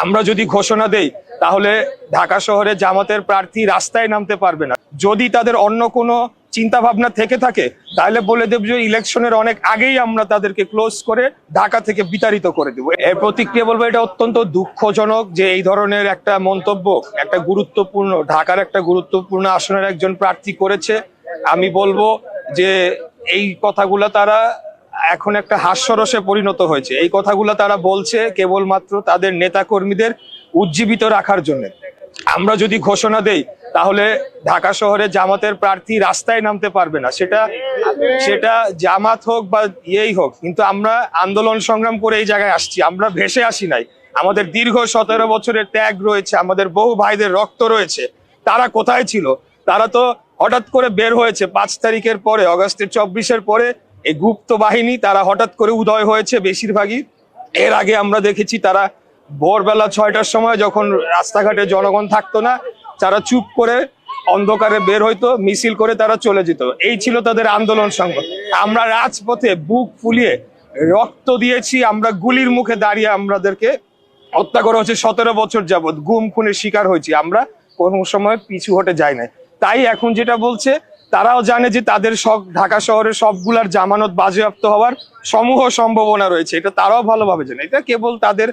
আমরা যদি ঘোষণা দেই তাহলে ঢাকা শহরে জামাতের প্রার্থী রাস্তায় নামতে পারবে না। যদি তাদের অন্য কোনো চিন্তা ভাবনা থেকে থাকে তাহলে বলে দেব যে ইলেকশনের অনেক আগেই আমরা তাদেরকে ক্লোজ করে ঢাকা থেকে বিতাড়িত করে দেবো। এর প্রতিক্রিয়া বলবো এটা অত্যন্ত দুঃখজনক যে এই ধরনের একটা মন্তব্য একটা গুরুত্বপূর্ণ ঢাকার একটা গুরুত্বপূর্ণ আসনের একজন প্রার্থী করেছে। আমি বলবো যে এই কথাগুলো তারা এখন একটা হাস্যরসে পরিণত হয়েছে। এই কথাগুলো তারা বলছে কেবলমাত্র তাদের নেতা কর্মীদের উজ্জীবিত রাখার জন্য। আমরা যদি ঘোষণা দেই তাহলে ঢাকা শহরে জামাতের প্রার্থী রাস্তায় নামতে পারবে না, সেটা জামাত হোক বা ইয়েই হোক, কিন্তু আমরা আন্দোলন সংগ্রাম করে এই জায়গায় আসছি, আমরা ভেসে আসি নাই। আমাদের দীর্ঘ 17 বছরের ত্যাগ রয়েছে, আমাদের বহু ভাইদের রক্ত রয়েছে। তারা কোথায় ছিল? তারা তো হঠাৎ করে বের হয়েছে 5 তারিখের পরে, অগাস্টের 24-এর পরে এই গুপ্ত বাহিনী তারা হঠাৎ করে উদয় হয়েছে বেশিরভাগই। এর আগে আমরা দেখেছি তারা ভোরবেলা 6টার সময় যখন রাস্তাঘাটে জনগণ থাকতো না, তারা চুপ করে অন্ধকারে বের হইতো, মিছিল করে তারা চলে যেত। এই ছিল তাদের আন্দোলন সংগ্রাম। আমরা রাজপথে বুক ফুলিয়ে রক্ত দিয়েছি, আমরা গুলির মুখে দাঁড়িয়ে আমাদেরকে হত্যা করা হচ্ছে 17 বছর যাবৎ, গুম খুনের শিকার হয়েছি, আমরা কোনো সময় পিছু হটে যাই না। তাই এখন যেটা বলছে তারাও জানে যে তাদের সব ঢাকা শহরের সবগুলার জামানত বাজেয়াপ্ত হওয়ার সমূহ সম্ভাবনা রয়েছে, এটা তারাও ভালোভাবে জানে। এটা কেবল তাদের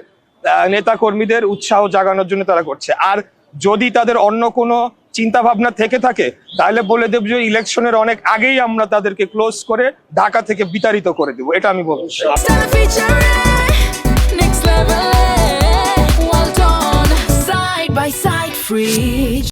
নেতা কর্মীদের উৎসাহ জাগানোর জন্য তারা করছে। আর যদি তাদের অন্য কোনো চিন্তা ভাবনা থেকে থাকে তাহলে বলে দেব যে ইলেকশনের অনেক আগেই আমরা তাদেরকে ক্লোজ করে ঢাকা থেকে বিতাড়িত করে দেবো, এটা আমি বলতে চাই। Well done, side by side, free.